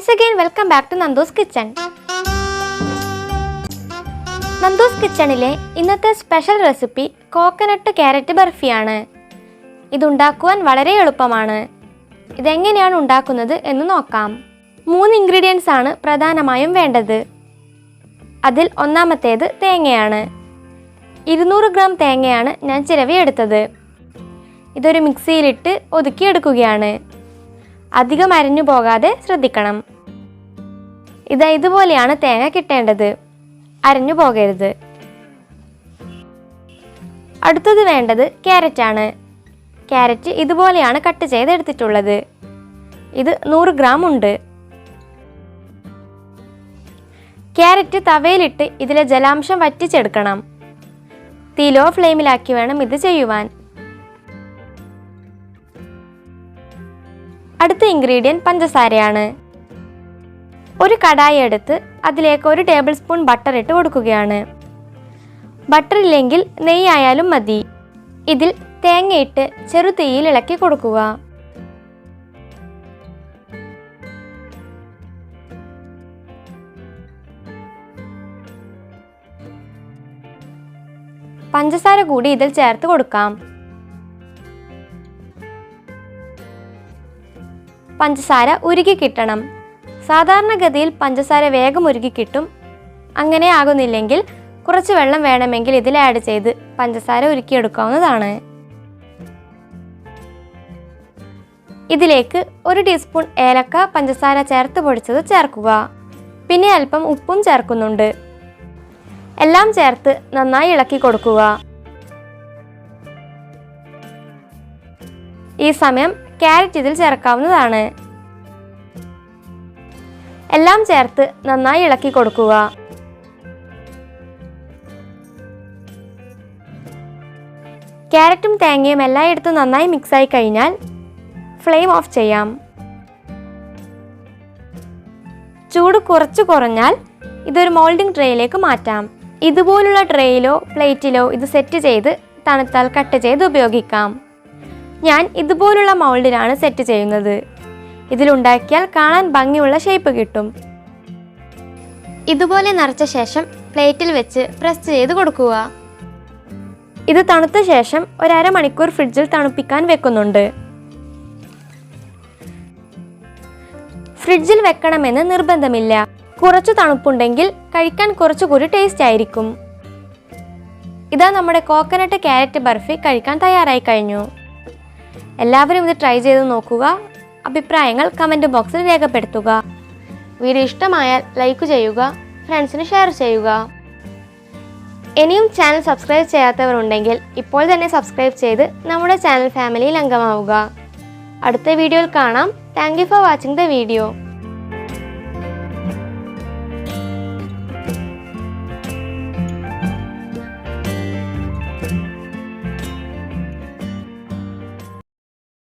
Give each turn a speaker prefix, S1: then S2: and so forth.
S1: Once again, welcome back to Nandus Kitchen. Nandus Kitchenile ഇന്നത്തെ special recipe coconut carrot ബർഫിയാണ്. ഇത് ഉണ്ടാക്കുവാൻ വളരെ എളുപ്പമാണ്. ഇതെങ്ങനെയാണ് ഉണ്ടാക്കുന്നത് എന്ന് നോക്കാം. 3 ഇൻഗ്രീഡിയൻസ് ആണ് പ്രധാനമായും വേണ്ടത്. അതിൽ ഒന്നാമത്തേത് തേങ്ങയാണ്. 200 ഗ്രാം തേങ്ങയാണ് ഞാൻ ചിരവിയെടുത്തത്. ഇതൊരു മിക്സിയിലിട്ട് ഒതുക്കിയെടുക്കുകയാണ്. അധികം അരഞ്ഞു പോകാതെ ശ്രദ്ധിക്കണം. ഇതുപോലെയാണ് തേങ്ങ കിട്ടേണ്ടത്. അരഞ്ഞു പോകരുത്. അടുത്തത് വേണ്ടത് ക്യാരറ്റ് ആണ്. ക്യാരറ്റ് ഇതുപോലെയാണ് കട്ട് ചെയ്തെടുത്തിട്ടുള്ളത്. ഇത് 100 ഗ്രാം ഉണ്ട്. ക്യാരറ്റ് തവയിലിട്ട് ഇതിലെ ജലാംശം വറ്റിച്ചെടുക്കണം. തീ ലോ ഫ്ലെയിമിലാക്കി വേണം ഇത് ചെയ്യുവാൻ. അടുത്ത ഇൻഗ്രീഡിയൻറ്റ് പഞ്ചസാരയാണ്. ഒരു കടായി എടുത്ത് അതിലേക്ക് 1 ടേബിൾ സ്പൂൺ ബട്ടർ ഇട്ട് കൊടുക്കുകയാണ്. ബട്ടർ ഇല്ലെങ്കിൽ നെയ്യ് ആയാലും മതി. ഇതിൽ തേങ്ങയിട്ട് ചെറു തീയിൽ ഇളക്കി കൊടുക്കുക. പഞ്ചസാര കൂടി ഇതിൽ ചേർത്ത് കൊടുക്കാം. പഞ്ചസാര ഉരുകി കിട്ടണം. സാധാരണഗതിയിൽ പഞ്ചസാര വേഗം ഉരുകി കിട്ടും. അങ്ങനെ ആകുന്നില്ലെങ്കിൽ കുറച്ച് വെള്ളം വേണമെങ്കിൽ ഇതിൽ ആഡ് ചെയ്ത് പഞ്ചസാര ഉരുക്കിയെടുക്കാവുന്നതാണ്. ഇതിലേക്ക് 1 ടീസ്പൂൺ ഏലക്ക പഞ്ചസാര ചേർത്ത് പൊടിച്ചത് ചേർക്കുക. പിന്നെ അല്പം ഉപ്പും ചേർക്കുന്നുണ്ട്. എല്ലാം ചേർത്ത് നന്നായി ഇളക്കി കൊടുക്കുക. ഈ സമയം ക്യാരറ്റ് ഇതിൽ ചേർക്കാവുന്നതാണ്. എല്ലാം ചേർത്ത് നന്നായി ഇളക്കി കൊടുക്കുക. ക്യാരറ്റും തേങ്ങയും എല്ലായിടത്തും നന്നായി മിക്സായി കഴിഞ്ഞാൽ ഫ്ലെയിം ഓഫ് ചെയ്യാം. ചൂട് കുറച്ച് കുറഞ്ഞാൽ ഇതൊരു മോൾഡിംഗ് ട്രേയിലേക്ക് മാറ്റാം. ഇതുപോലുള്ള ട്രേയിലോ പ്ലേറ്റിലോ ഇത് സെറ്റ് ചെയ്ത് തണുത്താൽ കട്ട് ചെയ്ത് ഉപയോഗിക്കാം. ഞാൻ ഇതുപോലുള്ള മൗൾഡിലാണ് സെറ്റ് ചെയ്യുന്നത്. ഇതിലുണ്ടാക്കിയാൽ കാണാൻ ഭംഗിയുള്ള ഷേപ്പ് കിട്ടും. ഇതുപോലെ നിറച്ച ശേഷം പ്ലേറ്റിൽ വെച്ച് പ്രസ് ചെയ്ത് കൊടുക്കുക. ഇത് തണുത്ത ശേഷം 1/2 മണിക്കൂർ ഫ്രിഡ്ജിൽ തണുപ്പിക്കാൻ വെക്കുന്നുണ്ട്. ഫ്രിഡ്ജിൽ വെക്കണമെന്ന് നിർബന്ധമില്ല. കുറച്ച് തണുപ്പുണ്ടെങ്കിൽ കഴിക്കാൻ കുറച്ചുകൂടി ടേസ്റ്റ് ആയിരിക്കും. ഇതാ നമ്മുടെ കോക്കനട്ട് കാരറ്റ് ബർഫി കഴിക്കാൻ തയ്യാറായി കഴിഞ്ഞു. എല്ലാവരും ഇത് ട്രൈ ചെയ്ത് നോക്കുക. അഭിപ്രായങ്ങൾ കമൻറ്റ് ബോക്സിൽ രേഖപ്പെടുത്തുക. വീഡിയോ ഇഷ്ടമായാൽ ലൈക്ക് ചെയ്യുക, ഫ്രണ്ട്സിന് ഷെയർ ചെയ്യുക. ഇനിയും ചാനൽ സബ്സ്ക്രൈബ് ചെയ്യാത്തവരുണ്ടെങ്കിൽ ഇപ്പോൾ തന്നെ സബ്സ്ക്രൈബ് ചെയ്ത് നമ്മുടെ ചാനൽ ഫാമിലിയിൽ അംഗമാവുക. അടുത്ത വീഡിയോയിൽ കാണാം. Thank you for watching the video.